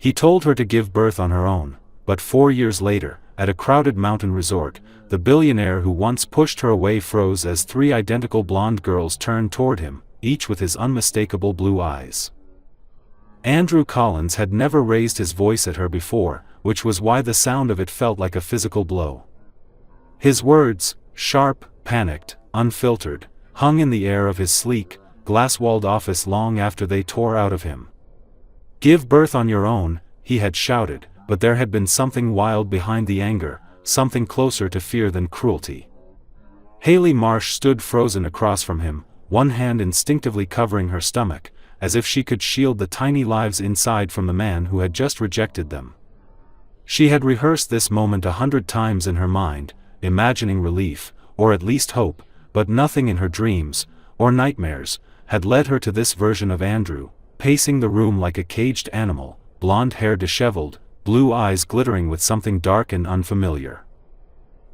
He told her to give birth on her own, but 4 years later, at a crowded mountain resort, the billionaire who once pushed her away froze as 3 identical blonde girls turned toward him, each with his unmistakable blue eyes. Andrew Collins had never raised his voice at her before, which was why the sound of it felt like a physical blow. His words, sharp, panicked, unfiltered, hung in the air of his sleek, glass-walled office long after they tore out of him. "Give birth on your own," he had shouted, but there had been something wild behind the anger, something closer to fear than cruelty. Haley Marsh stood frozen across from him, one hand instinctively covering her stomach, as if she could shield the tiny lives inside from the man who had just rejected them. She had rehearsed this moment 100 times in her mind, imagining relief, or at least hope, but nothing in her dreams, or nightmares, had led her to this version of Andrew, pacing the room like a caged animal, blonde hair disheveled, blue eyes glittering with something dark and unfamiliar.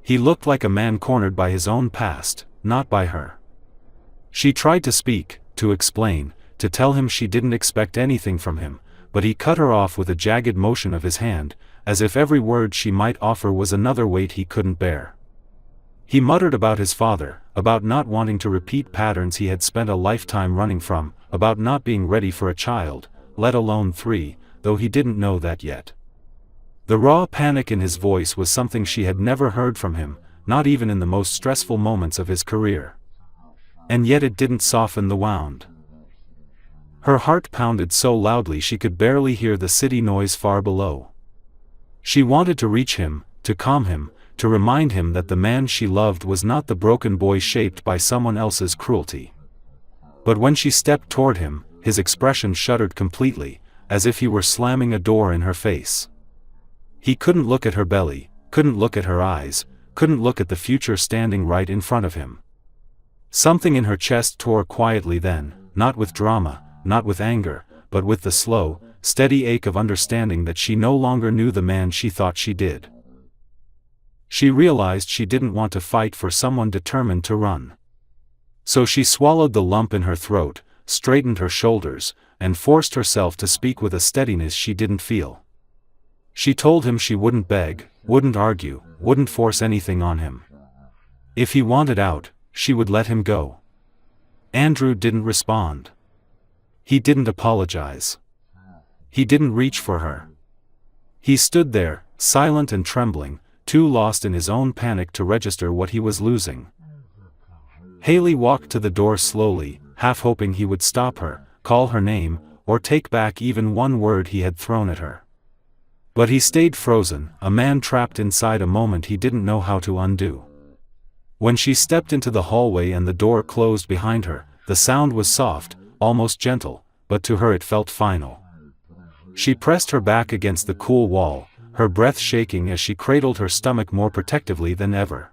He looked like a man cornered by his own past, not by her. She tried to speak, to explain, to tell him she didn't expect anything from him, but he cut her off with a jagged motion of his hand, as if every word she might offer was another weight he couldn't bear. He muttered about his father, about not wanting to repeat patterns he had spent a lifetime running from, about not being ready for a child, let alone 3, though he didn't know that yet. The raw panic in his voice was something she had never heard from him, not even in the most stressful moments of his career. And yet it didn't soften the wound. Her heart pounded so loudly she could barely hear the city noise far below. She wanted to reach him, to calm him, to remind him that the man she loved was not the broken boy shaped by someone else's cruelty. But when she stepped toward him, his expression shuddered completely, as if he were slamming a door in her face. He couldn't look at her belly, couldn't look at her eyes, couldn't look at the future standing right in front of him. Something in her chest tore quietly then, not with drama, not with anger, but with the slow, steady ache of understanding that she no longer knew the man she thought she did. She realized she didn't want to fight for someone determined to run. So she swallowed the lump in her throat, straightened her shoulders, and forced herself to speak with a steadiness she didn't feel. She told him she wouldn't beg, wouldn't argue, wouldn't force anything on him. If he wanted out, she would let him go. Andrew didn't respond. He didn't apologize. He didn't reach for her. He stood there, silent and trembling, too lost in his own panic to register what he was losing. Haley walked to the door slowly, half hoping he would stop her, call her name, or take back even one word he had thrown at her. But he stayed frozen, a man trapped inside a moment he didn't know how to undo. When she stepped into the hallway and the door closed behind her, the sound was soft, almost gentle, but to her it felt final. She pressed her back against the cool wall, her breath shaking as she cradled her stomach more protectively than ever.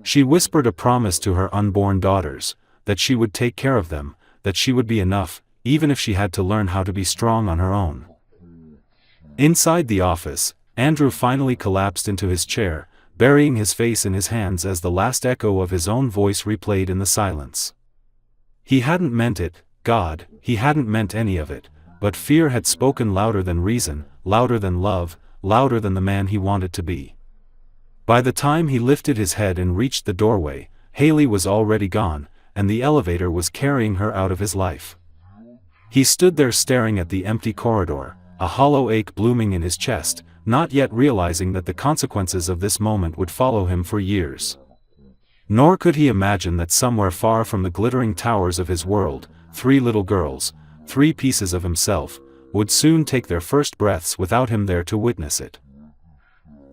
She whispered a promise to her unborn daughters, that she would take care of them, that she would be enough, even if she had to learn how to be strong on her own. Inside the office, Andrew finally collapsed into his chair, burying his face in his hands as the last echo of his own voice replayed in the silence. He hadn't meant it, God, he hadn't meant any of it, but fear had spoken louder than reason, louder than love, louder than the man he wanted to be. By the time he lifted his head and reached the doorway, Haley was already gone, and the elevator was carrying her out of his life. He stood there staring at the empty corridor, a hollow ache blooming in his chest, not yet realizing that the consequences of this moment would follow him for years. Nor could he imagine that somewhere far from the glittering towers of his world, 3 little girls, 3 pieces of himself, would soon take their first breaths without him there to witness it.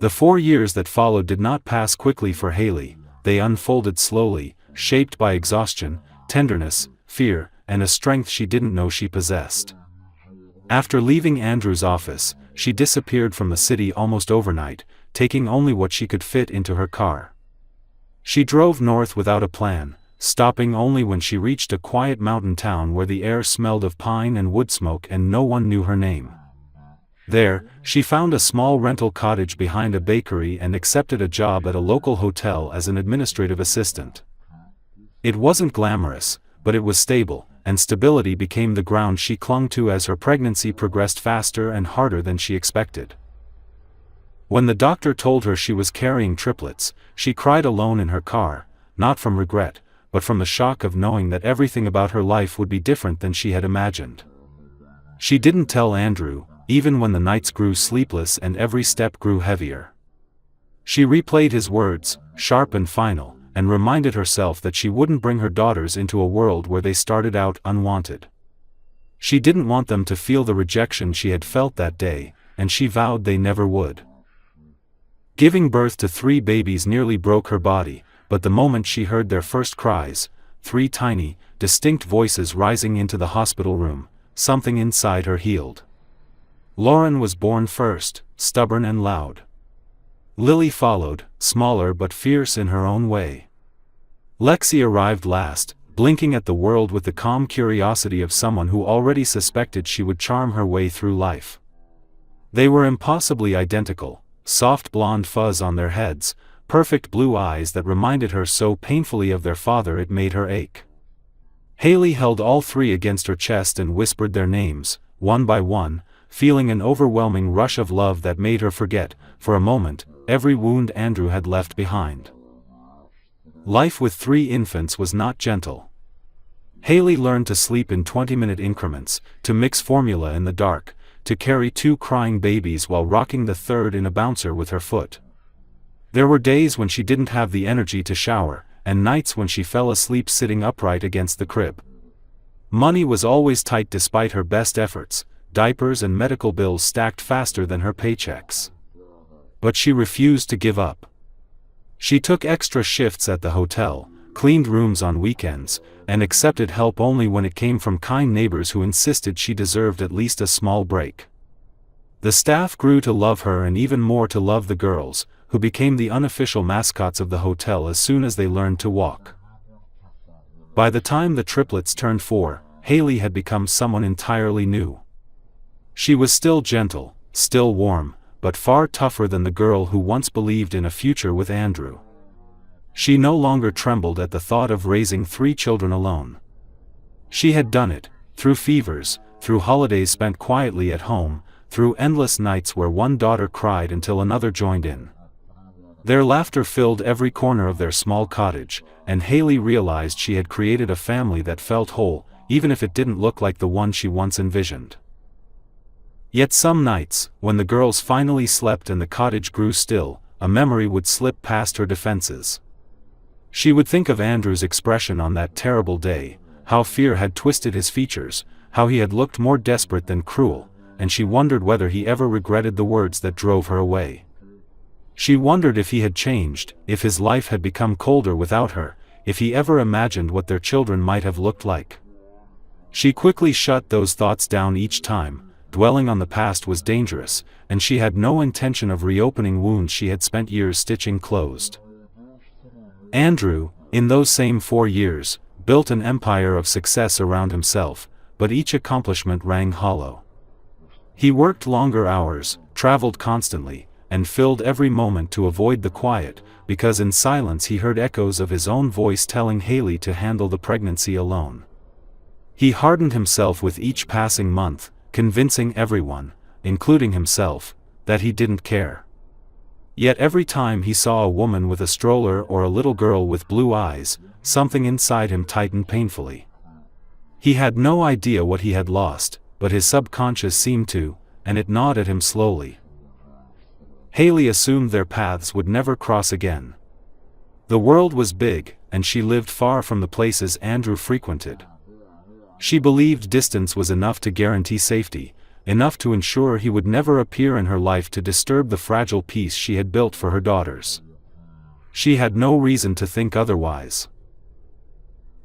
The 4 years that followed did not pass quickly for Haley, they unfolded slowly, shaped by exhaustion, tenderness, fear, and a strength she didn't know she possessed. After leaving Andrew's office, she disappeared from the city almost overnight, taking only what she could fit into her car. She drove north without a plan, stopping only when she reached a quiet mountain town where the air smelled of pine and wood smoke and no one knew her name. There, she found a small rental cottage behind a bakery and accepted a job at a local hotel as an administrative assistant. It wasn't glamorous, but it was stable, and stability became the ground she clung to as her pregnancy progressed faster and harder than she expected. When the doctor told her she was carrying triplets, she cried alone in her car, not from regret, but from the shock of knowing that everything about her life would be different than she had imagined. She didn't tell Andrew, even when the nights grew sleepless and every step grew heavier. She replayed his words, sharp and final, and reminded herself that she wouldn't bring her daughters into a world where they started out unwanted. She didn't want them to feel the rejection she had felt that day, and she vowed they never would. Giving birth to 3 babies nearly broke her body, but the moment she heard their first cries, 3 tiny, distinct voices rising into the hospital room, something inside her healed. Lauren was born first, stubborn and loud. Lily followed, smaller but fierce in her own way. Lexi arrived last, blinking at the world with the calm curiosity of someone who already suspected she would charm her way through life. They were impossibly identical, soft blonde fuzz on their heads, perfect blue eyes that reminded her so painfully of their father it made her ache. Haley held all 3 against her chest and whispered their names, one by one, feeling an overwhelming rush of love that made her forget, for a moment, every wound Andrew had left behind. Life with 3 infants was not gentle. Haley learned to sleep in 20-minute increments, to mix formula in the dark, to carry 2 crying babies while rocking the 3rd in a bouncer with her foot. There were days when she didn't have the energy to shower, and nights when she fell asleep sitting upright against the crib. Money was always tight despite her best efforts, diapers and medical bills stacked faster than her paychecks. But she refused to give up. She took extra shifts at the hotel, cleaned rooms on weekends, and accepted help only when it came from kind neighbors who insisted she deserved at least a small break. The staff grew to love her and even more to love the girls, who became the unofficial mascots of the hotel as soon as they learned to walk. By the time the triplets turned 4, Haley had become someone entirely new. She was still gentle, still warm, but far tougher than the girl who once believed in a future with Andrew. She no longer trembled at the thought of raising 3 children alone. She had done it, through fevers, through holidays spent quietly at home, through endless nights where one daughter cried until another joined in. Their laughter filled every corner of their small cottage, and Haley realized she had created a family that felt whole, even if it didn't look like the one she once envisioned. Yet some nights, when the girls finally slept and the cottage grew still, a memory would slip past her defenses. She would think of Andrew's expression on that terrible day, how fear had twisted his features, how he had looked more desperate than cruel, and she wondered whether he ever regretted the words that drove her away. She wondered if he had changed, if his life had become colder without her, if he ever imagined what their children might have looked like. She quickly shut those thoughts down each time. Dwelling on the past was dangerous, and she had no intention of reopening wounds she had spent years stitching closed. Andrew, in those same 4 years, built an empire of success around himself, but each accomplishment rang hollow. He worked longer hours, traveled constantly, and filled every moment to avoid the quiet, because in silence he heard echoes of his own voice telling Haley to handle the pregnancy alone. He hardened himself with each passing month, convincing everyone, including himself, that he didn't care. Yet every time he saw a woman with a stroller or a little girl with blue eyes, something inside him tightened painfully. He had no idea what he had lost, but his subconscious seemed to, and it gnawed at him slowly. Haley assumed their paths would never cross again. The world was big, and she lived far from the places Andrew frequented. She believed distance was enough to guarantee safety, enough to ensure he would never appear in her life to disturb the fragile peace she had built for her daughters. She had no reason to think otherwise.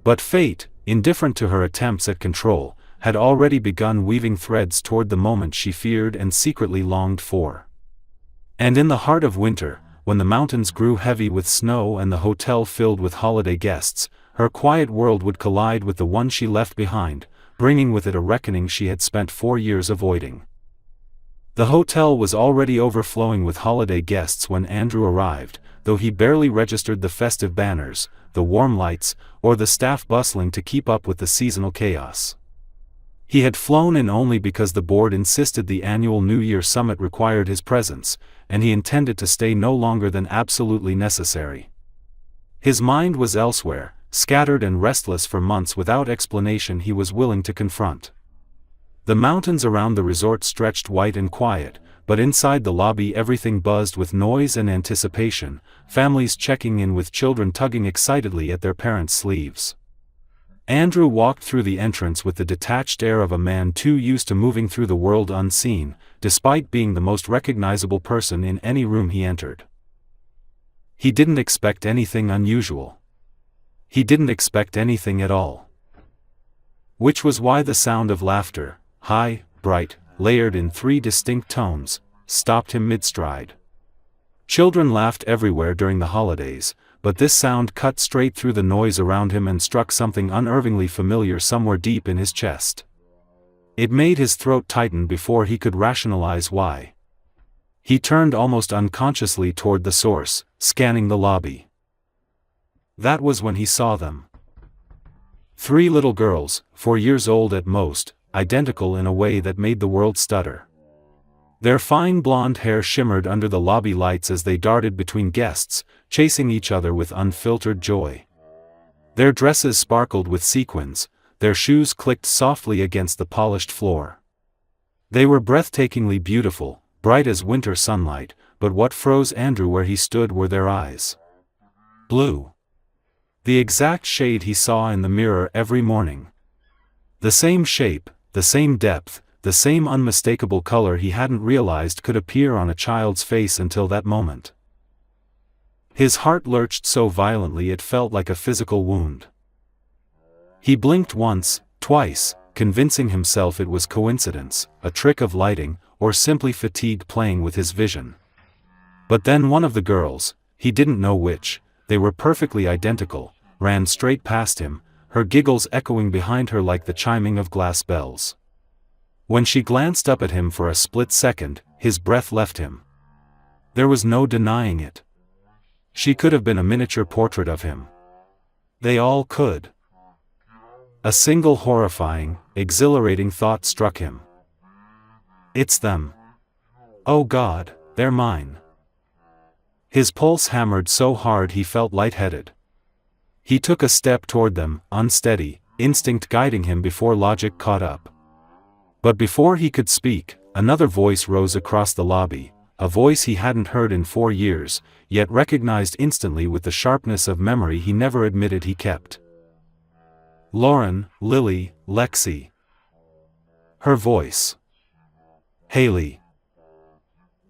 But fate, indifferent to her attempts at control, had already begun weaving threads toward the moment she feared and secretly longed for. And in the heart of winter, when the mountains grew heavy with snow and the hotel filled with holiday guests, her quiet world would collide with the one she left behind, bringing with it a reckoning she had spent 4 years avoiding. The hotel was already overflowing with holiday guests when Andrew arrived, though he barely registered the festive banners, the warm lights, or the staff bustling to keep up with the seasonal chaos. He had flown in only because the board insisted the annual New Year summit required his presence, and he intended to stay no longer than absolutely necessary. His mind was elsewhere, scattered and restless for months without explanation he was willing to confront. The mountains around the resort stretched white and quiet, but inside the lobby everything buzzed with noise and anticipation, families checking in with children tugging excitedly at their parents' sleeves. Andrew walked through the entrance with the detached air of a man too used to moving through the world unseen, despite being the most recognizable person in any room he entered. He didn't expect anything unusual. He didn't expect anything at all. Which was why the sound of laughter, high, bright, layered in 3 distinct tones, stopped him mid-stride. Children laughed everywhere during the holidays, but this sound cut straight through the noise around him and struck something unnervingly familiar somewhere deep in his chest. It made his throat tighten before he could rationalize why. He turned almost unconsciously toward the source, scanning the lobby. That was when he saw them. 3 little girls, 4 years old at most, identical in a way that made the world stutter. Their fine blonde hair shimmered under the lobby lights as they darted between guests, chasing each other with unfiltered joy. Their dresses sparkled with sequins, their shoes clicked softly against the polished floor. They were breathtakingly beautiful, bright as winter sunlight, but what froze Andrew where he stood were their eyes. Blue. The exact shade he saw in the mirror every morning. The same shape, the same depth, the same unmistakable color he hadn't realized could appear on a child's face until that moment. His heart lurched so violently it felt like a physical wound. He blinked once, twice, convincing himself it was coincidence, a trick of lighting, or simply fatigue playing with his vision. But then one of the girls, he didn't know which, they were perfectly identical, ran straight past him, her giggles echoing behind her like the chiming of glass bells. When she glanced up at him for a split second, his breath left him. There was no denying it. She could have been a miniature portrait of him. They all could. A single horrifying, exhilarating thought struck him. It's them. Oh God, they're mine. His pulse hammered so hard he felt lightheaded. He took a step toward them, unsteady, instinct guiding him before logic caught up. But before he could speak, another voice rose across the lobby, a voice he hadn't heard in 4 years, yet recognized instantly with the sharpness of memory he never admitted he kept. Lauren, Lily, Lexi. Her voice. Haley.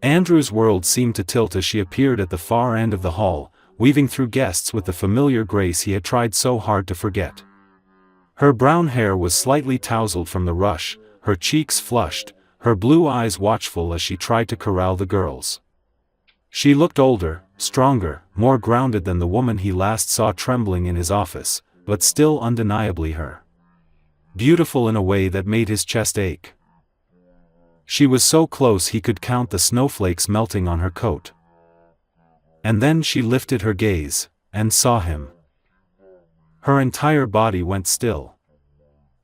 Andrew's world seemed to tilt as she appeared at the far end of the hall, weaving through guests with the familiar grace he had tried so hard to forget. Her brown hair was slightly tousled from the rush, her cheeks flushed, her blue eyes watchful as she tried to corral the girls. She looked older, stronger, more grounded than the woman he last saw trembling in his office, but still undeniably her. Beautiful in a way that made his chest ache. She was so close he could count the snowflakes melting on her coat. And then she lifted her gaze, and saw him. Her entire body went still.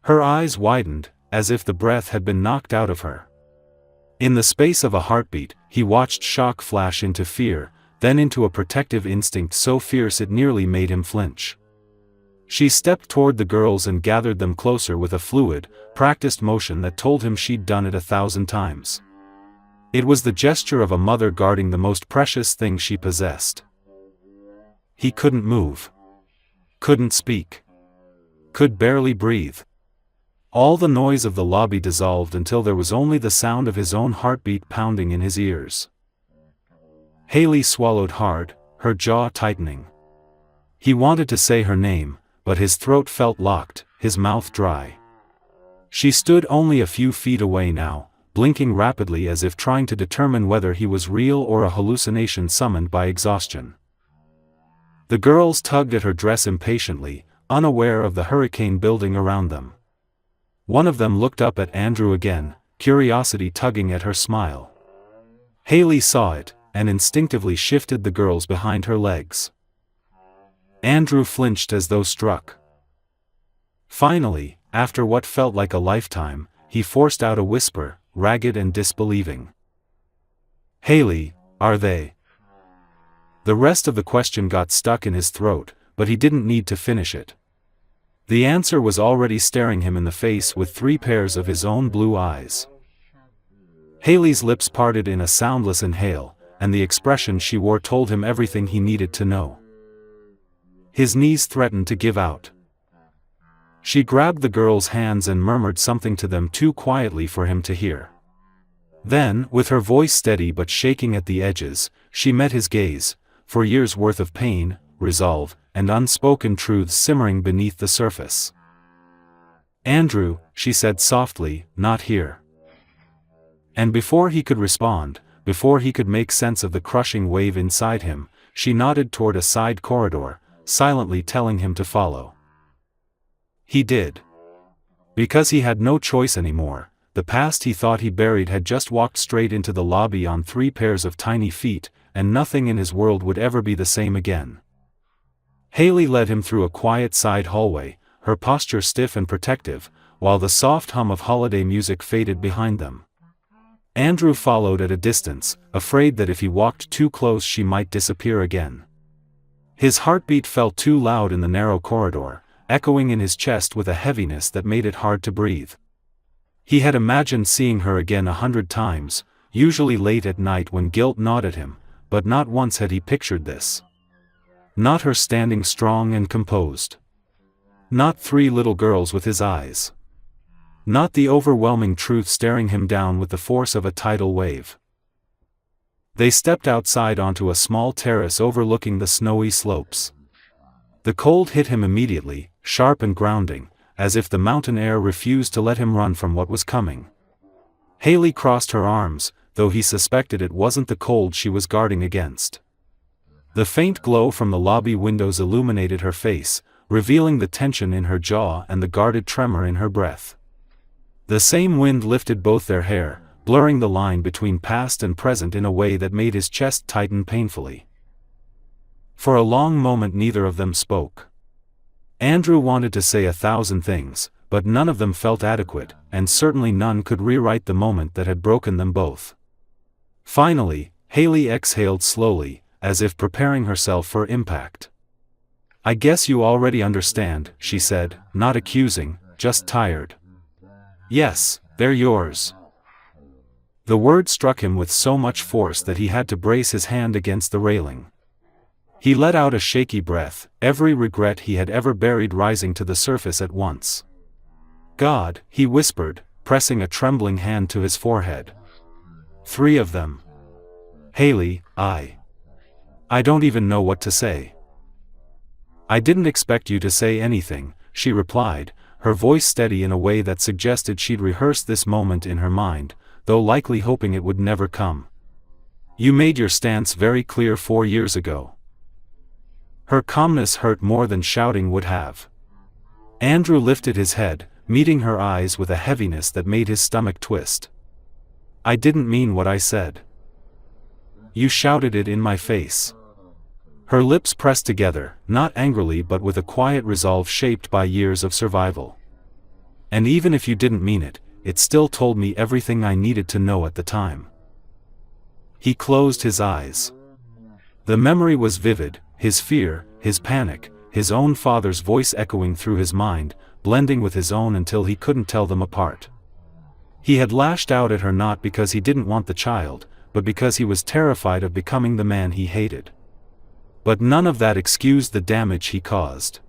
Her eyes widened, as if the breath had been knocked out of her. In the space of a heartbeat, he watched shock flash into fear, then into a protective instinct so fierce it nearly made him flinch. She stepped toward the girls and gathered them closer with a fluid, practiced motion that told him she'd done it 1,000 times. It was the gesture of a mother guarding the most precious thing she possessed. He couldn't move. Couldn't speak. Could barely breathe. All the noise of the lobby dissolved until there was only the sound of his own heartbeat pounding in his ears. Haley swallowed hard, her jaw tightening. He wanted to say her name, but his throat felt locked, his mouth dry. She stood only a few feet away now, blinking rapidly as if trying to determine whether he was real or a hallucination summoned by exhaustion. The girls tugged at her dress impatiently, unaware of the hurricane building around them. One of them looked up at Andrew again, curiosity tugging at her smile. Haley saw it, and instinctively shifted the girls behind her legs. Andrew flinched as though struck. Finally, after what felt like a lifetime, he forced out a whisper, ragged and disbelieving. "Haley, are they?" The rest of the question got stuck in his throat, but he didn't need to finish it. The answer was already staring him in the face with 3 pairs of his own blue eyes. Haley's lips parted in a soundless inhale, and the expression she wore told him everything he needed to know. His knees threatened to give out. She grabbed the girl's hands and murmured something to them too quietly for him to hear. Then, with her voice steady but shaking at the edges, she met his gaze, for years' worth of pain, resolve, and unspoken truths simmering beneath the surface. "Andrew," she said softly, "not here." And before he could respond, before he could make sense of the crushing wave inside him, she nodded toward a side corridor, silently telling him to follow. He did. Because he had no choice anymore. The past he thought he buried had just walked straight into the lobby on 3 pairs of tiny feet, and nothing in his world would ever be the same again. Haley led him through a quiet side hallway, her posture stiff and protective, while the soft hum of holiday music faded behind them. Andrew followed at a distance, afraid that if he walked too close she might disappear again. His heartbeat felt too loud in the narrow corridor, echoing in his chest with a heaviness that made it hard to breathe. He had imagined seeing her again 100 times, usually late at night when guilt gnawed at him, but not once had he pictured this. Not her standing strong and composed. Not 3 little girls with his eyes. Not the overwhelming truth staring him down with the force of a tidal wave. They stepped outside onto a small terrace overlooking the snowy slopes. The cold hit him immediately, sharp and grounding, as if the mountain air refused to let him run from what was coming. Haley crossed her arms, though he suspected it wasn't the cold she was guarding against. The faint glow from the lobby windows illuminated her face, revealing the tension in her jaw and the guarded tremor in her breath. The same wind lifted both their hair, blurring the line between past and present in a way that made his chest tighten painfully. For a long moment neither of them spoke. Andrew wanted to say 1,000 things, but none of them felt adequate, and certainly none could rewrite the moment that had broken them both. Finally, Haley exhaled slowly, as if preparing herself for impact. "I guess you already understand," she said, not accusing, just tired. "Yes, they're yours." The word struck him with so much force that he had to brace his hand against the railing. He let out a shaky breath, every regret he had ever buried rising to the surface at once. "God," he whispered, pressing a trembling hand to his forehead. 3 of them. "Haley, I don't even know what to say." "I didn't expect you to say anything," she replied, her voice steady in a way that suggested she'd rehearsed this moment in her mind, though likely hoping it would never come. "You made your stance very clear 4 years ago." Her calmness hurt more than shouting would have. Andrew lifted his head, meeting her eyes with a heaviness that made his stomach twist. "I didn't mean what I said. You shouted it in my face." Her lips pressed together, not angrily but with a quiet resolve shaped by years of survival. "And even if you didn't mean it, it still told me everything I needed to know at the time." He closed his eyes. The memory was vivid, his fear, his panic, his own father's voice echoing through his mind, blending with his own until he couldn't tell them apart. He had lashed out at her not because he didn't want the child, but because he was terrified of becoming the man he hated. But none of that excused the damage he caused.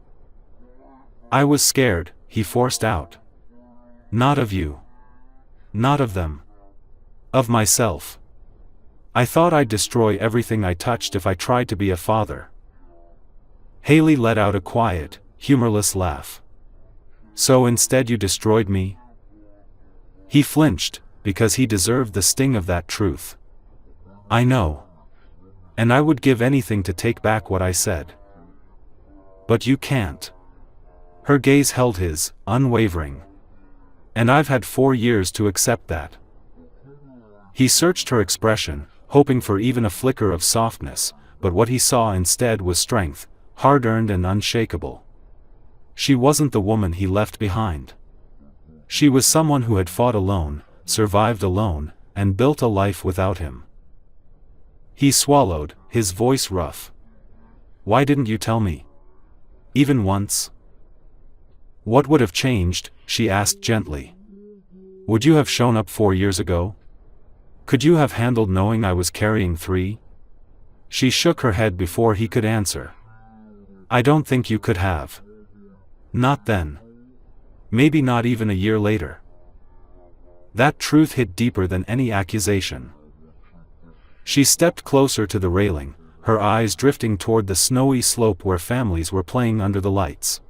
"I was scared," he forced out. "Not of you. Not of them. Of myself. I thought I'd destroy everything I touched if I tried to be a father." Haley let out a quiet, humorless laugh. "So instead you destroyed me?" He flinched, because he deserved the sting of that truth. "I know. And I would give anything to take back what I said. But you can't." Her gaze held his, unwavering. "And I've had 4 years to accept that." He searched her expression, hoping for even a flicker of softness, but what he saw instead was strength, hard-earned and unshakable. She wasn't the woman he left behind. She was someone who had fought alone, survived alone, and built a life without him. He swallowed, his voice rough. "Why didn't you tell me? Even once?" "What would have changed?" she asked gently. "Would you have shown up 4 years ago? Could you have handled knowing I was carrying 3? She shook her head before he could answer. "I don't think you could have. Not then. Maybe not even a year later." That truth hit deeper than any accusation. She stepped closer to the railing, her eyes drifting toward the snowy slope where families were playing under the lights.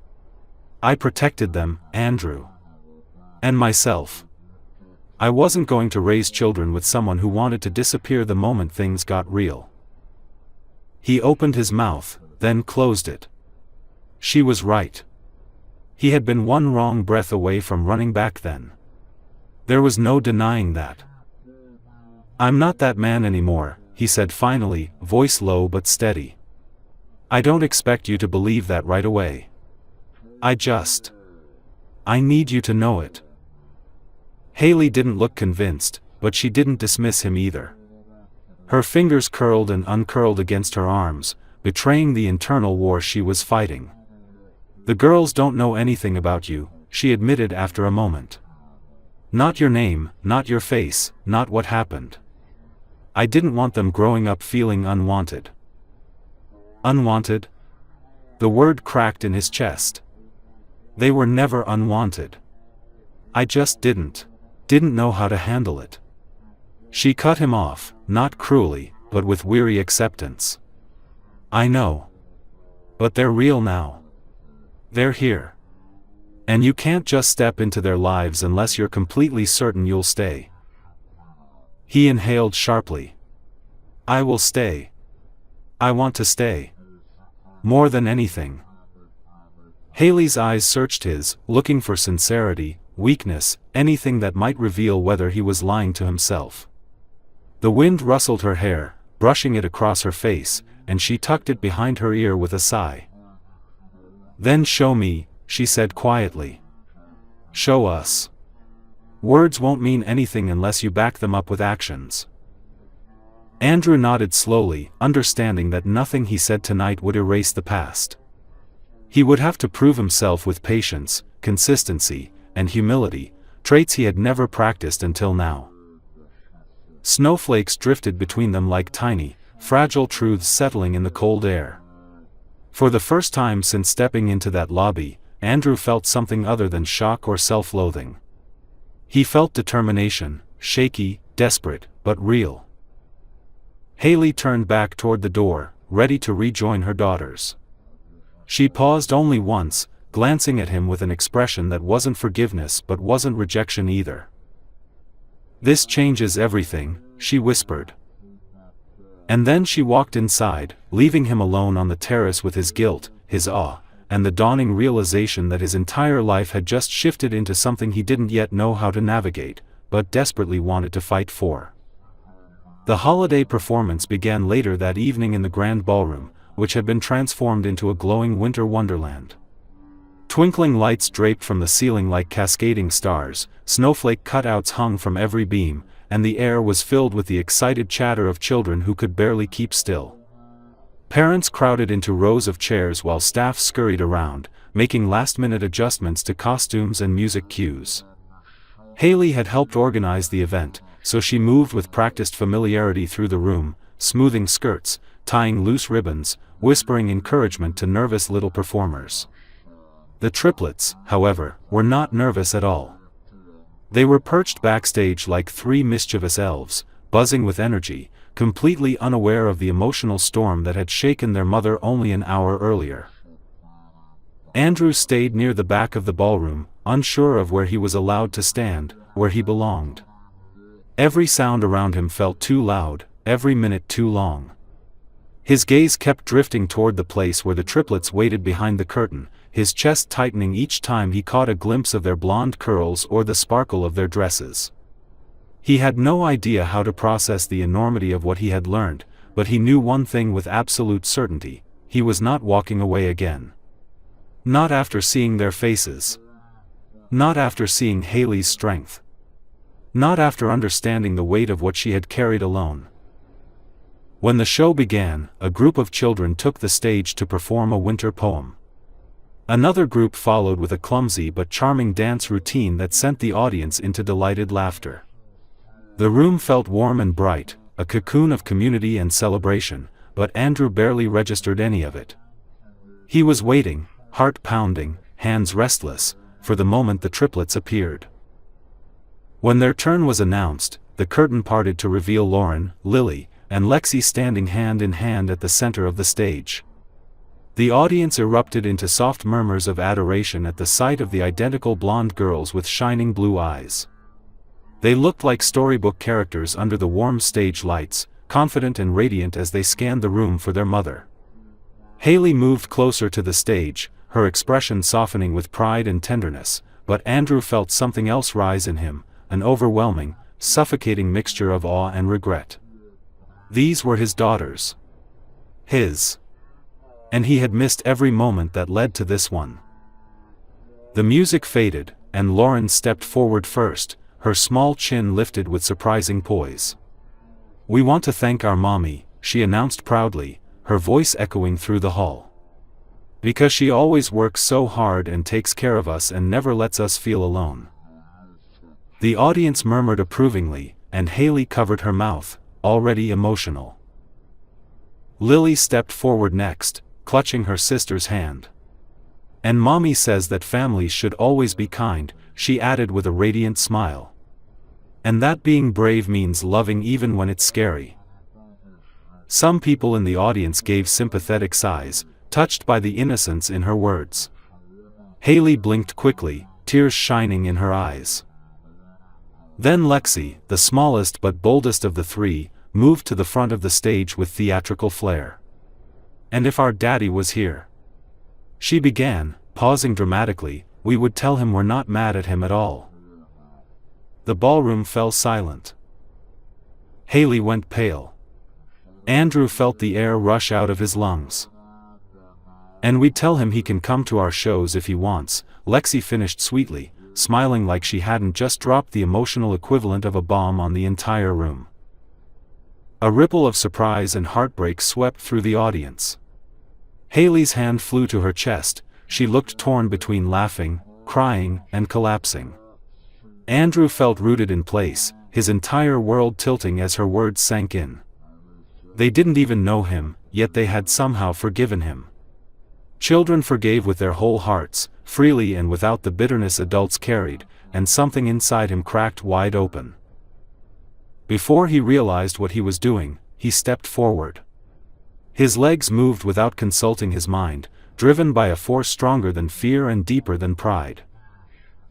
"I protected them, Andrew. And myself. I wasn't going to raise children with someone who wanted to disappear the moment things got real." He opened his mouth, then closed it. She was right. He had been one wrong breath away from running back then. There was no denying that. "I'm not that man anymore," he said finally, voice low but steady. "I don't expect you to believe that right away. I need you to know it." Haley didn't look convinced, but she didn't dismiss him either. Her fingers curled and uncurled against her arms, betraying the internal war she was fighting. "The girls don't know anything about you," she admitted after a moment. "Not your name, not your face, not what happened. I didn't want them growing up feeling unwanted." Unwanted? The word cracked in his chest. They were never unwanted. "I just didn't know how to handle it." She cut him off, not cruelly, but with weary acceptance. "I know. But they're real now. They're here. And you can't just step into their lives unless you're completely certain you'll stay." He inhaled sharply. "I will stay. I want to stay. More than anything." Haley's eyes searched his, looking for sincerity, weakness, anything that might reveal whether he was lying to himself. The wind rustled her hair, brushing it across her face, and she tucked it behind her ear with a sigh. "Then show me," she said quietly. "Show us. Words won't mean anything unless you back them up with actions." Andrew nodded slowly, understanding that nothing he said tonight would erase the past. He would have to prove himself with patience, consistency, and humility, traits he had never practiced until now. Snowflakes drifted between them like tiny, fragile truths settling in the cold air. For the first time since stepping into that lobby, Andrew felt something other than shock or self-loathing. He felt determination, shaky, desperate, but real. Haley turned back toward the door, ready to rejoin her daughters. She paused only once, glancing at him with an expression that wasn't forgiveness but wasn't rejection either. "This changes everything," she whispered. And then she walked inside, leaving him alone on the terrace with his guilt, his awe, and the dawning realization that his entire life had just shifted into something he didn't yet know how to navigate, but desperately wanted to fight for. The holiday performance began later that evening in the grand ballroom, which had been transformed into a glowing winter wonderland. Twinkling lights draped from the ceiling like cascading stars, snowflake cutouts hung from every beam, and the air was filled with the excited chatter of children who could barely keep still. Parents crowded into rows of chairs while staff scurried around, making last-minute adjustments to costumes and music cues. Haley had helped organize the event, so she moved with practiced familiarity through the room, smoothing skirts, tying loose ribbons, whispering encouragement to nervous little performers. The triplets, however, were not nervous at all. They were perched backstage like 3 mischievous elves, buzzing with energy, completely unaware of the emotional storm that had shaken their mother only an hour earlier. Andrew stayed near the back of the ballroom, unsure of where he was allowed to stand, where he belonged. Every sound around him felt too loud, every minute too long. His gaze kept drifting toward the place where the triplets waited behind the curtain, his chest tightening each time he caught a glimpse of their blonde curls or the sparkle of their dresses. He had no idea how to process the enormity of what he had learned, but he knew one thing with absolute certainty: he was not walking away again. Not after seeing their faces. Not after seeing Haley's strength. Not after understanding the weight of what she had carried alone. When the show began, a group of children took the stage to perform a winter poem. Another group followed with a clumsy but charming dance routine that sent the audience into delighted laughter. The room felt warm and bright, a cocoon of community and celebration, but Andrew barely registered any of it. He was waiting, heart pounding, hands restless, for the moment the triplets appeared. When their turn was announced, the curtain parted to reveal Lauren, Lily, and Lexi standing hand in hand at the center of the stage. The audience erupted into soft murmurs of adoration at the sight of the identical blonde girls with shining blue eyes. They looked like storybook characters under the warm stage lights, confident and radiant as they scanned the room for their mother. Haley moved closer to the stage, her expression softening with pride and tenderness, but Andrew felt something else rise in him, an overwhelming, suffocating mixture of awe and regret. These were his daughters. His. And he had missed every moment that led to this one. The music faded, and Lauren stepped forward first, her small chin lifted with surprising poise. "We want to thank our mommy," she announced proudly, her voice echoing through the hall. "Because she always works so hard and takes care of us and never lets us feel alone." The audience murmured approvingly, and Haley covered her mouth, already emotional. Lily stepped forward next, clutching her sister's hand. "And mommy says that families should always be kind," she added with a radiant smile. "And that being brave means loving even when it's scary." Some people in the audience gave sympathetic sighs, touched by the innocence in her words. Haley blinked quickly, tears shining in her eyes. Then Lexi, the smallest but boldest of the three, moved to the front of the stage with theatrical flair. "And if our daddy was here," she began, pausing dramatically, "we would tell him we're not mad at him at all." The ballroom fell silent. Haley went pale. Andrew felt the air rush out of his lungs. "And we'd tell him he can come to our shows if he wants," Lexi finished sweetly, smiling like she hadn't just dropped the emotional equivalent of a bomb on the entire room. A ripple of surprise and heartbreak swept through the audience. Haley's hand flew to her chest, she looked torn between laughing, crying, and collapsing. Andrew felt rooted in place, his entire world tilting as her words sank in. They didn't even know him, yet they had somehow forgiven him. Children forgave with their whole hearts, freely and without the bitterness adults carried, and something inside him cracked wide open. Before he realized what he was doing, he stepped forward. His legs moved without consulting his mind, driven by a force stronger than fear and deeper than pride.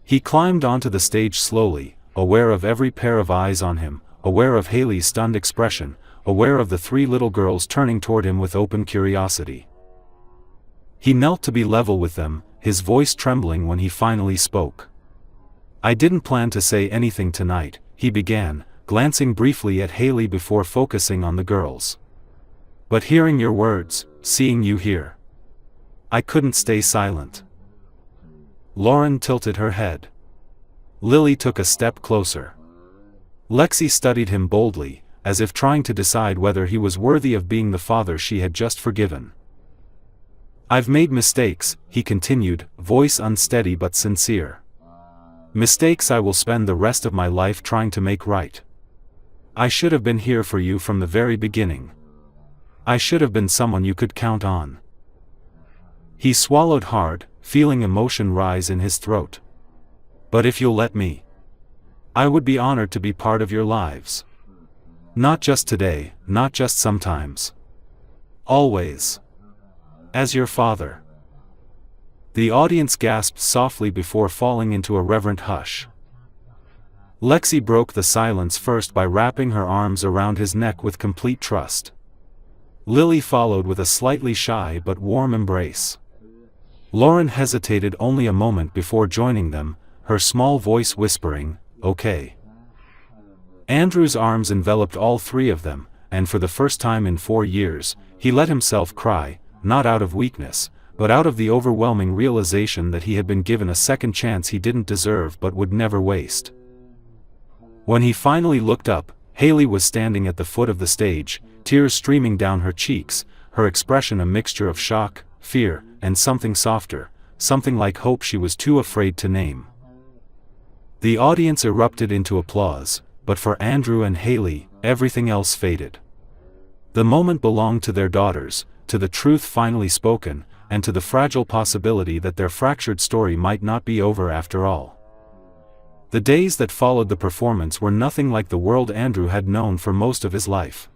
He climbed onto the stage slowly, aware of every pair of eyes on him, aware of Haley's stunned expression, aware of the three little girls turning toward him with open curiosity. He knelt to be level with them, his voice trembling when he finally spoke. "I didn't plan to say anything tonight," he began, glancing briefly at Haley before focusing on the girls. "But hearing your words, seeing you here, I couldn't stay silent." Lauren tilted her head. Lily took a step closer. Lexi studied him boldly, as if trying to decide whether he was worthy of being the father she had just forgiven. "I've made mistakes," he continued, voice unsteady but sincere. "Mistakes I will spend the rest of my life trying to make right. I should have been here for you from the very beginning. I should have been someone you could count on." He swallowed hard, feeling emotion rise in his throat. "But if you'll let me, I would be honored to be part of your lives. Not just today, not just sometimes. Always. As your father." The audience gasped softly before falling into a reverent hush. Lexi broke the silence first by wrapping her arms around his neck with complete trust. Lily followed with a slightly shy but warm embrace. Lauren hesitated only a moment before joining them, her small voice whispering, "Okay." Andrew's arms enveloped all three of them, and for the first time in 4 years, he let himself cry, not out of weakness, but out of the overwhelming realization that he had been given a second chance he didn't deserve but would never waste. When he finally looked up, Haley was standing at the foot of the stage, tears streaming down her cheeks, her expression a mixture of shock, fear, and something softer, something like hope she was too afraid to name. The audience erupted into applause, but for Andrew and Haley, everything else faded. The moment belonged to their daughters, to the truth finally spoken, and to the fragile possibility that their fractured story might not be over after all. The days that followed the performance were nothing like the world Andrew had known for most of his life.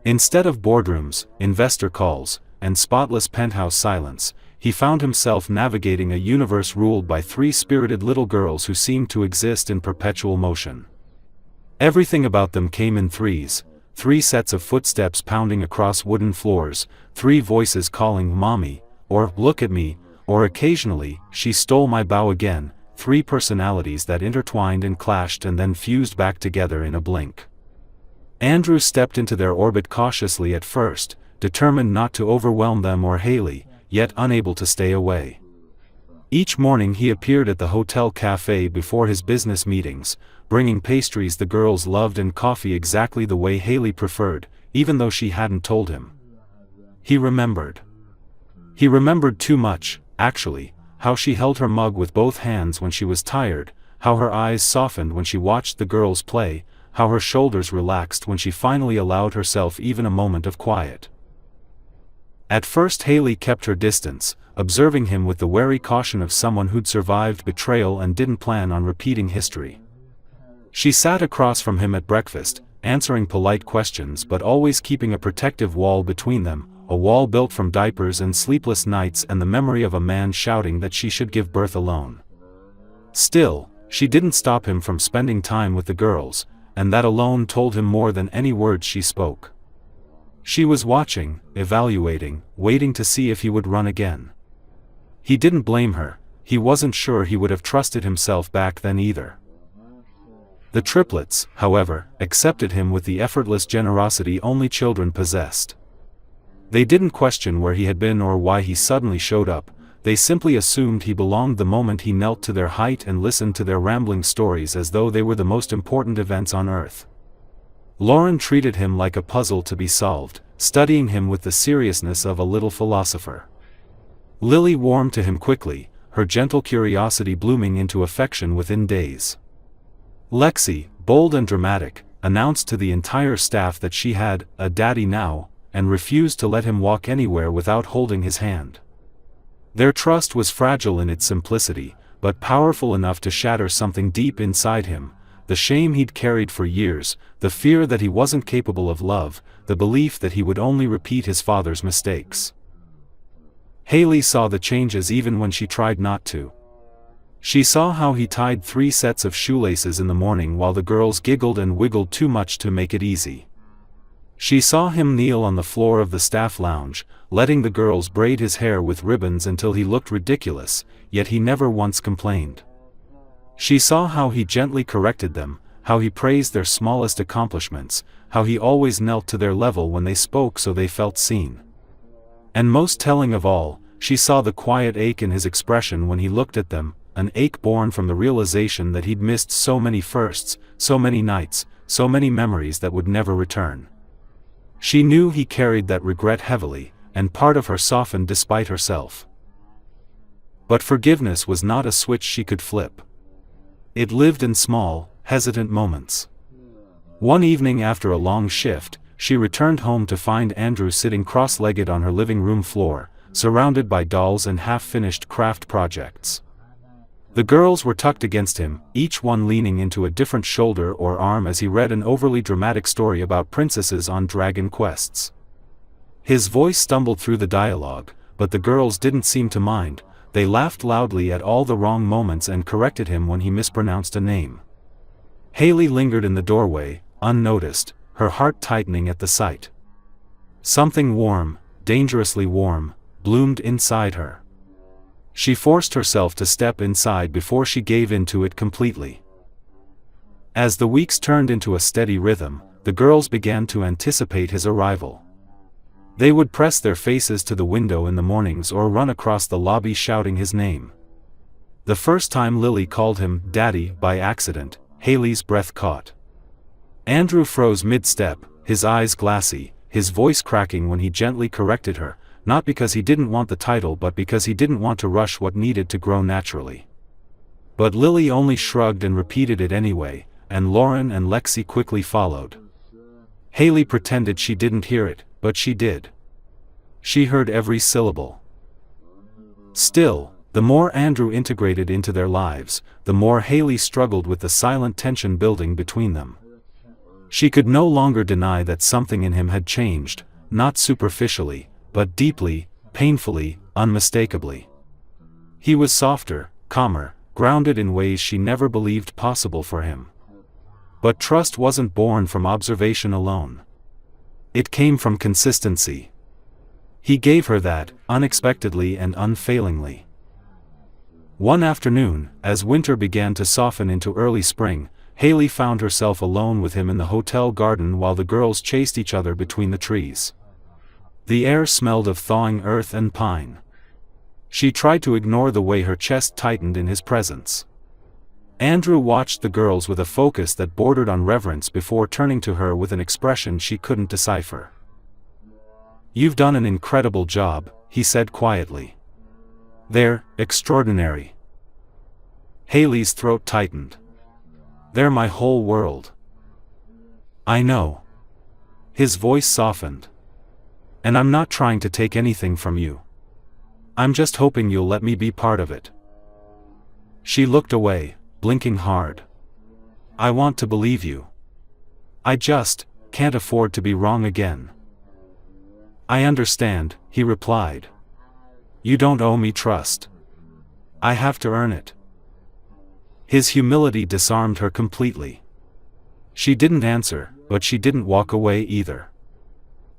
Instead of boardrooms, investor calls, and spotless penthouse silence, he found himself navigating a universe ruled by 3 spirited little girls who seemed to exist in perpetual motion. Everything about them came in threes, 3 sets of footsteps pounding across wooden floors, 3 voices calling "Mommy," or "Look at me," or occasionally, "She stole my bow again," 3 personalities that intertwined and clashed and then fused back together in a blink. Andrew stepped into their orbit cautiously at first, determined not to overwhelm them or Haley, yet unable to stay away. Each morning he appeared at the hotel cafe before his business meetings, bringing pastries the girls loved and coffee exactly the way Haley preferred, even though she hadn't told him. He remembered. He remembered too much, actually, how she held her mug with both hands when she was tired, how her eyes softened when she watched the girls play, how her shoulders relaxed when she finally allowed herself even a moment of quiet. At first Haley kept her distance, observing him with the wary caution of someone who'd survived betrayal and didn't plan on repeating history. She sat across from him at breakfast, answering polite questions but always keeping a protective wall between them, a wall built from diapers and sleepless nights and the memory of a man shouting that she should give birth alone. Still, she didn't stop him from spending time with the girls, and that alone told him more than any words she spoke. She was watching, evaluating, waiting to see if he would run again. He didn't blame her, he wasn't sure he would have trusted himself back then either. The triplets, however, accepted him with the effortless generosity only children possessed. They didn't question where he had been or why he suddenly showed up, they simply assumed he belonged the moment he knelt to their height and listened to their rambling stories as though they were the most important events on earth. Lauren treated him like a puzzle to be solved, studying him with the seriousness of a little philosopher. Lily warmed to him quickly, her gentle curiosity blooming into affection within days. Lexi, bold and dramatic, announced to the entire staff that she had a daddy now, and refused to let him walk anywhere without holding his hand. Their trust was fragile in its simplicity, but powerful enough to shatter something deep inside him, the shame he'd carried for years, the fear that he wasn't capable of love, the belief that he would only repeat his father's mistakes. Haley saw the changes even when she tried not to. She saw how he tied 3 sets of shoelaces in the morning while the girls giggled and wiggled too much to make it easy. She saw him kneel on the floor of the staff lounge, letting the girls braid his hair with ribbons until he looked ridiculous, yet he never once complained. She saw how he gently corrected them, how he praised their smallest accomplishments, how he always knelt to their level when they spoke so they felt seen. And most telling of all, she saw the quiet ache in his expression when he looked at them, an ache born from the realization that he'd missed so many firsts, so many nights, so many memories that would never return. She knew he carried that regret heavily, and part of her softened despite herself. But forgiveness was not a switch she could flip. It lived in small, hesitant moments. One evening after a long shift, she returned home to find Andrew sitting cross-legged on her living room floor, surrounded by dolls and half-finished craft projects. The girls were tucked against him, each one leaning into a different shoulder or arm as he read an overly dramatic story about princesses on dragon quests. His voice stumbled through the dialogue, but the girls didn't seem to mind. They laughed loudly at all the wrong moments and corrected him when he mispronounced a name. Haley lingered in the doorway, unnoticed, her heart tightening at the sight. Something warm, dangerously warm, bloomed inside her. She forced herself to step inside before she gave in to it completely. As the weeks turned into a steady rhythm, the girls began to anticipate his arrival. They would press their faces to the window in the mornings or run across the lobby shouting his name. The first time Lily called him "Daddy" by accident, Haley's breath caught. Andrew froze mid-step, his eyes glassy, his voice cracking when he gently corrected her, not because he didn't want the title but because he didn't want to rush what needed to grow naturally. But Lily only shrugged and repeated it anyway, and Lauren and Lexi quickly followed. Haley pretended she didn't hear it, but she did. She heard every syllable. Still, the more Andrew integrated into their lives, the more Haley struggled with the silent tension building between them. She could no longer deny that something in him had changed, not superficially, but deeply, painfully, unmistakably. He was softer, calmer, grounded in ways she never believed possible for him. But trust wasn't born from observation alone. It came from consistency. He gave her that, unexpectedly and unfailingly. One afternoon, as winter began to soften into early spring, Haley found herself alone with him in the hotel garden while the girls chased each other between the trees. The air smelled of thawing earth and pine. She tried to ignore the way her chest tightened in his presence. Andrew watched the girls with a focus that bordered on reverence before turning to her with an expression she couldn't decipher. "You've done an incredible job," he said quietly. "They're extraordinary." Haley's throat tightened. "They're my whole world." "I know." His voice softened. "And I'm not trying to take anything from you. I'm just hoping you'll let me be part of it." She looked away, blinking hard. "I want to believe you. I just can't afford to be wrong again." "I understand," he replied. "You don't owe me trust. I have to earn it." His humility disarmed her completely. She didn't answer, but she didn't walk away either.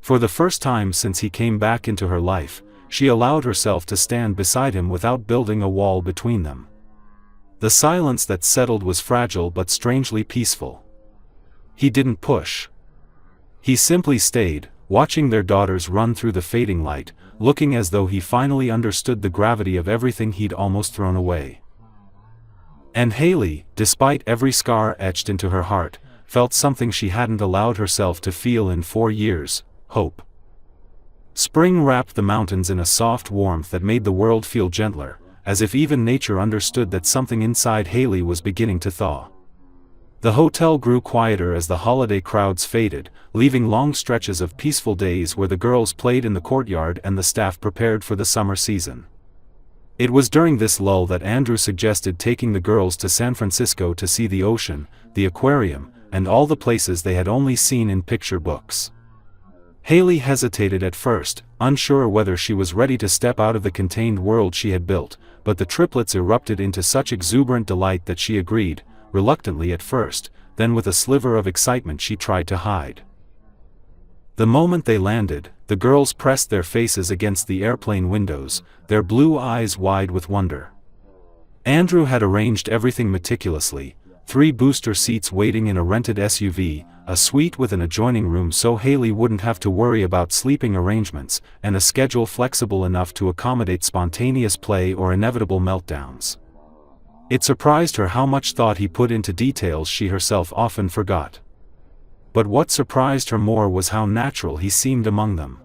For the first time since he came back into her life, she allowed herself to stand beside him without building a wall between them. The silence that settled was fragile but strangely peaceful. He didn't push. He simply stayed, watching their daughters run through the fading light, looking as though he finally understood the gravity of everything he'd almost thrown away. And Haley, despite every scar etched into her heart, felt something she hadn't allowed herself to feel in 4 years: hope. Spring wrapped the mountains in a soft warmth that made the world feel gentler, as if even nature understood that something inside Haley was beginning to thaw. The hotel grew quieter as the holiday crowds faded, leaving long stretches of peaceful days where the girls played in the courtyard and the staff prepared for the summer season. It was during this lull that Andrew suggested taking the girls to San Francisco to see the ocean, the aquarium, and all the places they had only seen in picture books. Haley hesitated at first, unsure whether she was ready to step out of the contained world she had built, but the triplets erupted into such exuberant delight that she agreed, reluctantly at first, then with a sliver of excitement she tried to hide. The moment they landed, the girls pressed their faces against the airplane windows, their blue eyes wide with wonder. Andrew had arranged everything meticulously: 3 booster seats waiting in a rented SUV, a suite with an adjoining room so Haley wouldn't have to worry about sleeping arrangements, and a schedule flexible enough to accommodate spontaneous play or inevitable meltdowns. It surprised her how much thought he put into details she herself often forgot. But what surprised her more was how natural he seemed among them.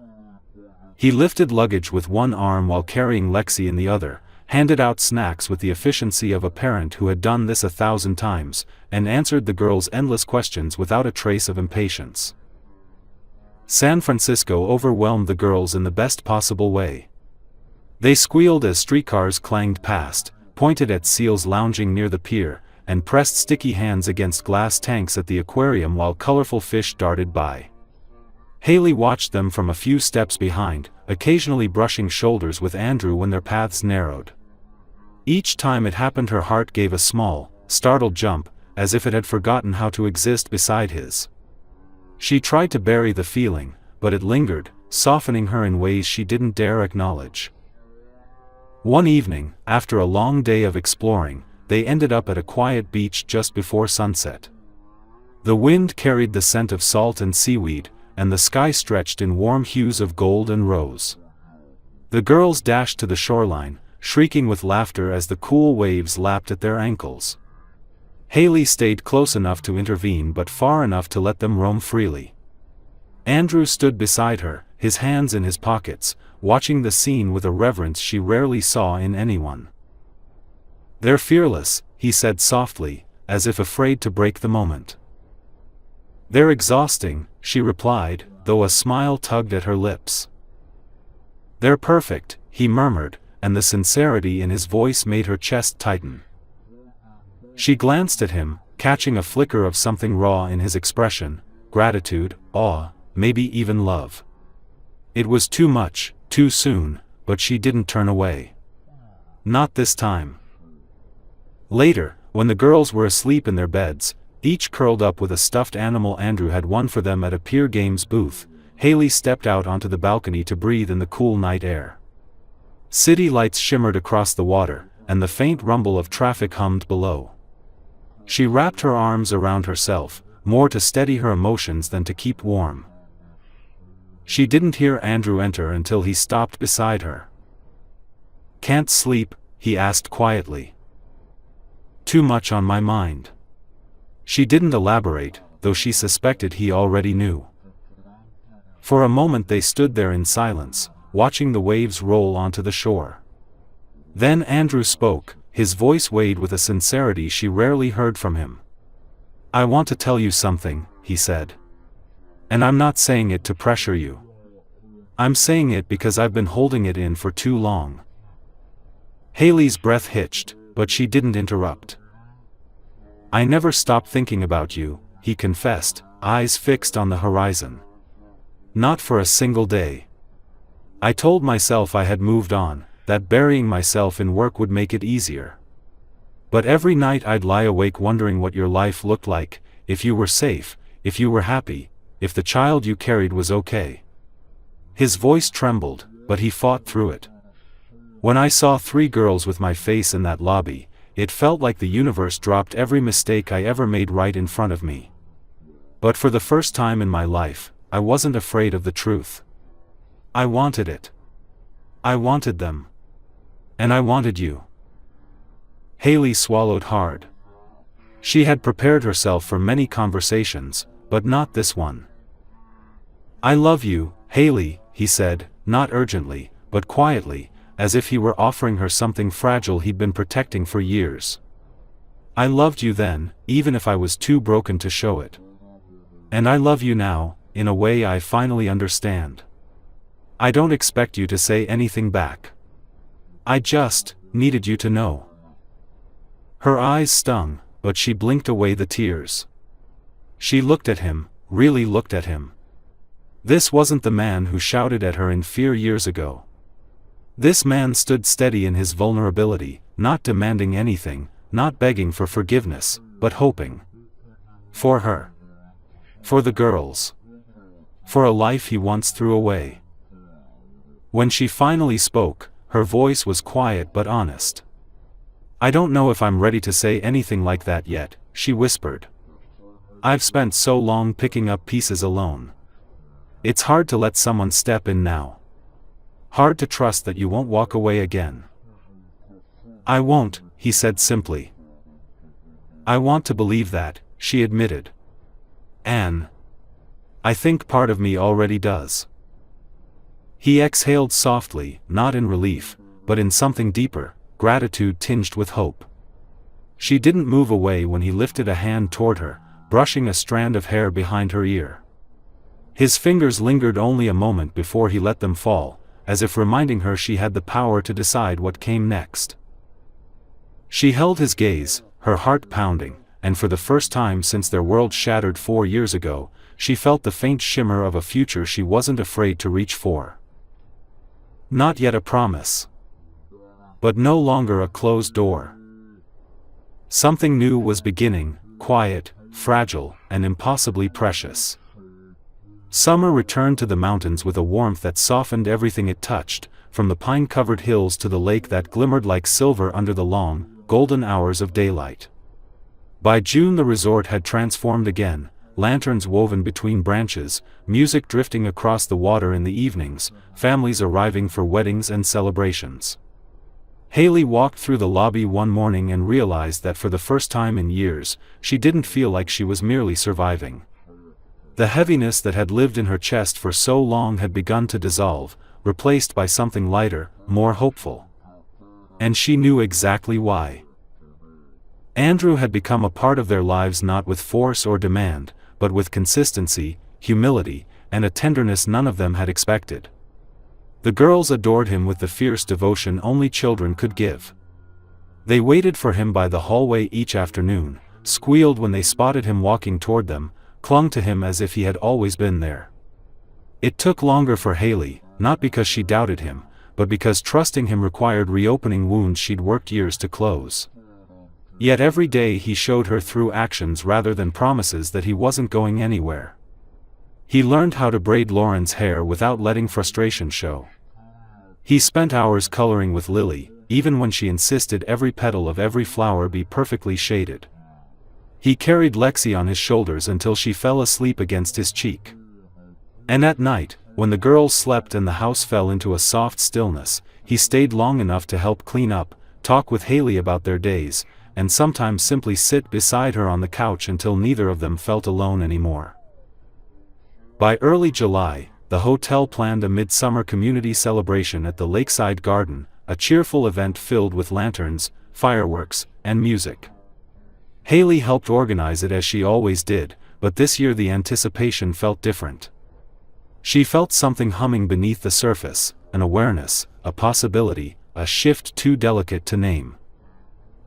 He lifted luggage with one arm while carrying Lexi in the other, handed out snacks with the efficiency of a parent who had done this 1,000 times, and answered the girls' endless questions without a trace of impatience. San Francisco overwhelmed the girls in the best possible way. They squealed as streetcars clanged past, pointed at seals lounging near the pier, and pressed sticky hands against glass tanks at the aquarium while colorful fish darted by. Haley watched them from a few steps behind, occasionally brushing shoulders with Andrew when their paths narrowed. Each time it happened her heart gave a small, startled jump, as if it had forgotten how to exist beside his. She tried to bury the feeling, but it lingered, softening her in ways she didn't dare acknowledge. One evening, after a long day of exploring, they ended up at a quiet beach just before sunset. The wind carried the scent of salt and seaweed, and the sky stretched in warm hues of gold and rose. The girls dashed to the shoreline, shrieking with laughter as the cool waves lapped at their ankles. Haley stayed close enough to intervene but far enough to let them roam freely. Andrew stood beside her, his hands in his pockets, watching the scene with a reverence she rarely saw in anyone. "They're fearless," he said softly, as if afraid to break the moment. "They're exhausting," she replied, though a smile tugged at her lips. "They're perfect," he murmured, and the sincerity in his voice made her chest tighten. She glanced at him, catching a flicker of something raw in his expression, gratitude, awe, maybe even love. It was too much, too soon, but she didn't turn away. Not this time. Later, when the girls were asleep in their beds, each curled up with a stuffed animal Andrew had won for them at a Pier Games booth, Haley stepped out onto the balcony to breathe in the cool night air. City lights shimmered across the water, and the faint rumble of traffic hummed below. She wrapped her arms around herself, more to steady her emotions than to keep warm. She didn't hear Andrew enter until he stopped beside her. "Can't sleep?" he asked quietly. "Too much on my mind." She didn't elaborate, though she suspected he already knew. For a moment they stood there in silence, watching the waves roll onto the shore. Then Andrew spoke, his voice weighed with a sincerity she rarely heard from him. "I want to tell you something," he said. "And I'm not saying it to pressure you. I'm saying it because I've been holding it in for too long." Haley's breath hitched, but she didn't interrupt. "I never stopped thinking about you," he confessed, eyes fixed on the horizon. "Not for a single day. I told myself I had moved on, that burying myself in work would make it easier. But every night I'd lie awake wondering what your life looked like, if you were safe, if you were happy, if the child you carried was okay." His voice trembled, but he fought through it. "When I saw 3 girls with my face in that lobby, it felt like the universe dropped every mistake I ever made right in front of me. But for the first time in my life, I wasn't afraid of the truth. I wanted it. I wanted them. And I wanted you." Haley swallowed hard. She had prepared herself for many conversations, but not this one. "I love you, Haley," he said, not urgently, but quietly, as if he were offering her something fragile he'd been protecting for years. "I loved you then, even if I was too broken to show it. And I love you now, in a way I finally understand. I don't expect you to say anything back. I just needed you to know." Her eyes stung, but she blinked away the tears. She looked at him, really looked at him. This wasn't the man who shouted at her in fear years ago. This man stood steady in his vulnerability, not demanding anything, not begging for forgiveness, but hoping. For her. For the girls. For a life he once threw away. When she finally spoke, her voice was quiet but honest. "I don't know if I'm ready to say anything like that yet," she whispered. "I've spent so long picking up pieces alone. It's hard to let someone step in now. Hard to trust that you won't walk away again." "I won't," he said simply. "I want to believe that," she admitted. "Anne. I think part of me already does." He exhaled softly, not in relief, but in something deeper, gratitude tinged with hope. She didn't move away when he lifted a hand toward her, brushing a strand of hair behind her ear. His fingers lingered only a moment before he let them fall, as if reminding her she had the power to decide what came next. She held his gaze, her heart pounding, and for the first time since their world shattered 4 years ago, she felt the faint shimmer of a future she wasn't afraid to reach for. Not yet a promise. But no longer a closed door. Something new was beginning, quiet, fragile, and impossibly precious. Summer returned to the mountains with a warmth that softened everything it touched, from the pine-covered hills to the lake that glimmered like silver under the long, golden hours of daylight. By June the resort had transformed again, lanterns woven between branches, music drifting across the water in the evenings, families arriving for weddings and celebrations. Haley walked through the lobby one morning and realized that for the first time in years, she didn't feel like she was merely surviving. The heaviness that had lived in her chest for so long had begun to dissolve, replaced by something lighter, more hopeful. And she knew exactly why. Andrew had become a part of their lives not with force or demand, but with consistency, humility, and a tenderness none of them had expected. The girls adored him with the fierce devotion only children could give. They waited for him by the hallway each afternoon, squealed when they spotted him walking toward them, clung to him as if he had always been there. It took longer for Haley, not because she doubted him, but because trusting him required reopening wounds she'd worked years to close. Yet every day he showed her through actions rather than promises that he wasn't going anywhere. He learned how to braid Lauren's hair without letting frustration show. He spent hours coloring with Lily, even when she insisted every petal of every flower be perfectly shaded. He carried Lexi on his shoulders until she fell asleep against his cheek. And at night, when the girls slept and the house fell into a soft stillness, he stayed long enough to help clean up, talk with Haley about their days, and sometimes simply sit beside her on the couch until neither of them felt alone anymore. By early July, the hotel planned a midsummer community celebration at the lakeside garden, a cheerful event filled with lanterns, fireworks, and music. Haley helped organize it as she always did, but this year the anticipation felt different. She felt something humming beneath the surface, an awareness, a possibility, a shift too delicate to name.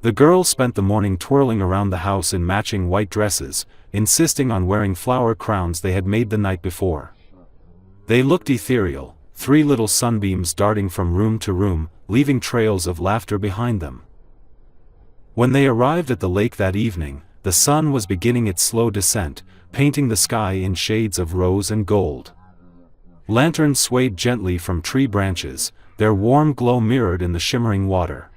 The girls spent the morning twirling around the house in matching white dresses, insisting on wearing flower crowns they had made the night before. They looked ethereal, 3 little sunbeams darting from room to room, leaving trails of laughter behind them. When they arrived at the lake that evening, the sun was beginning its slow descent, painting the sky in shades of rose and gold. Lanterns swayed gently from tree branches, their warm glow mirrored in the shimmering water.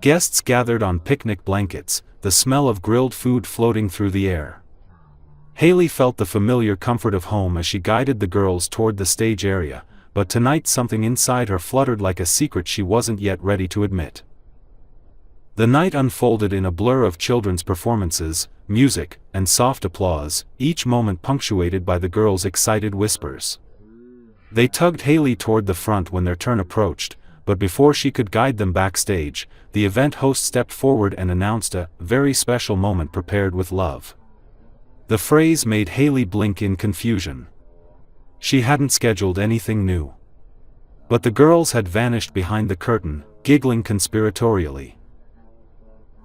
Guests gathered on picnic blankets, the smell of grilled food floating through the air. Haley felt the familiar comfort of home as she guided the girls toward the stage area, but tonight something inside her fluttered like a secret she wasn't yet ready to admit. The night unfolded in a blur of children's performances, music, and soft applause, each moment punctuated by the girls' excited whispers. They tugged Haley toward the front when their turn approached, but before she could guide them backstage, the event host stepped forward and announced a very special moment prepared with love. The phrase made Haley blink in confusion. She hadn't scheduled anything new. But the girls had vanished behind the curtain, giggling conspiratorially.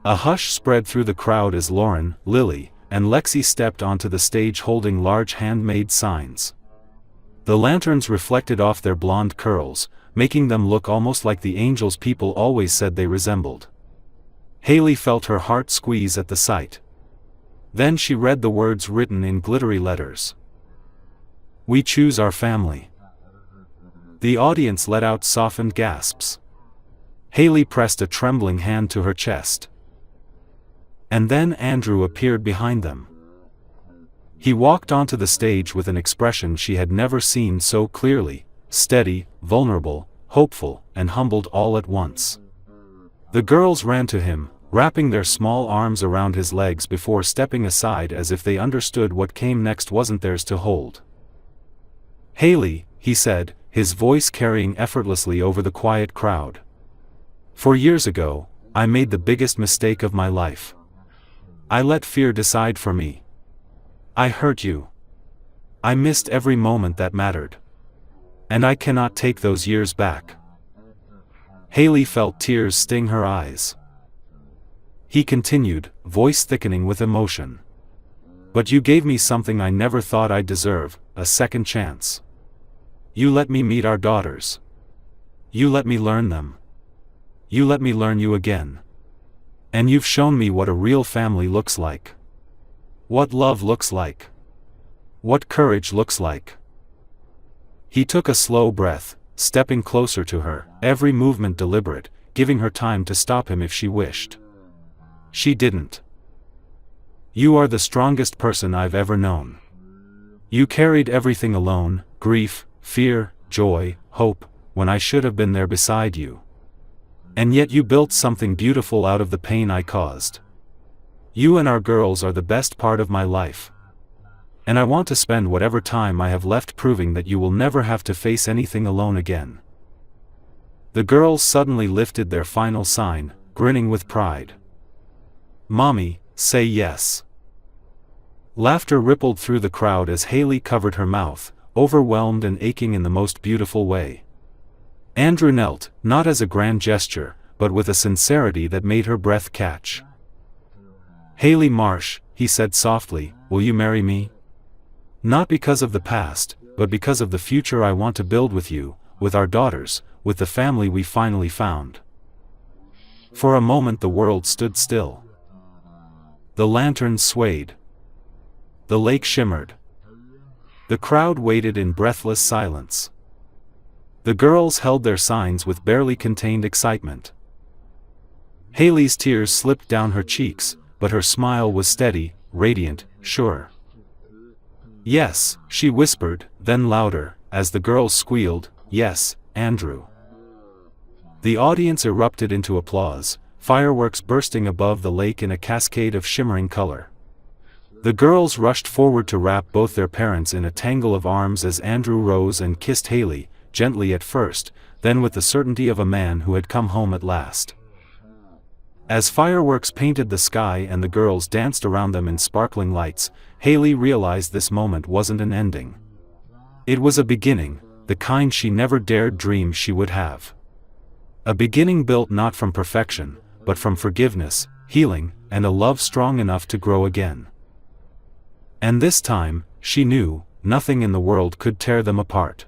A hush spread through the crowd as Lauren, Lily, and Lexi stepped onto the stage holding large handmade signs. The lanterns reflected off their blonde curls, making them look almost like the angels people always said they resembled. Haley felt her heart squeeze at the sight. Then she read the words written in glittery letters. "We choose our family." The audience let out softened gasps. Haley pressed a trembling hand to her chest. And then Andrew appeared behind them. He walked onto the stage with an expression she had never seen so clearly, steady, vulnerable, hopeful, and humbled all at once. The girls ran to him, wrapping their small arms around his legs before stepping aside as if they understood what came next wasn't theirs to hold. "Haley," he said, his voice carrying effortlessly over the quiet crowd. "For years ago, I made the biggest mistake of my life. I let fear decide for me. I hurt you. I missed every moment that mattered. And I cannot take those years back." Haley felt tears sting her eyes. He continued, voice thickening with emotion. "But you gave me something I never thought I'd deserve, a second chance. You let me meet our daughters. You let me learn them. You let me learn you again. And you've shown me what a real family looks like. What love looks like. What courage looks like." He took a slow breath, stepping closer to her, every movement deliberate, giving her time to stop him if she wished. She didn't. You are the strongest person I've ever known. You carried everything alone, grief, fear, joy, hope, when I should have been there beside you. And yet you built something beautiful out of the pain I caused. You and our girls are the best part of my life. And I want to spend whatever time I have left proving that you will never have to face anything alone again." The girls suddenly lifted their final sign, grinning with pride. "Mommy, say yes." Laughter rippled through the crowd as Haley covered her mouth, overwhelmed and aching in the most beautiful way. Andrew knelt, not as a grand gesture, but with a sincerity that made her breath catch. "Haley Marsh," he said softly, "will you marry me? Not because of the past, but because of the future I want to build with you, with our daughters, with the family we finally found." For a moment the world stood still. The lanterns swayed. The lake shimmered. The crowd waited in breathless silence. The girls held their signs with barely contained excitement. Haley's tears slipped down her cheeks, but her smile was steady, radiant, sure. "Yes," she whispered, then louder, as the girls squealed, "Yes, Andrew." The audience erupted into applause, fireworks bursting above the lake in a cascade of shimmering color. The girls rushed forward to wrap both their parents in a tangle of arms as Andrew rose and kissed Haley, gently at first, then with the certainty of a man who had come home at last. As fireworks painted the sky and the girls danced around them in sparkling lights, Haley realized this moment wasn't an ending. It was a beginning, the kind she never dared dream she would have. A beginning built not from perfection, but from forgiveness, healing, and a love strong enough to grow again. And this time, she knew, nothing in the world could tear them apart.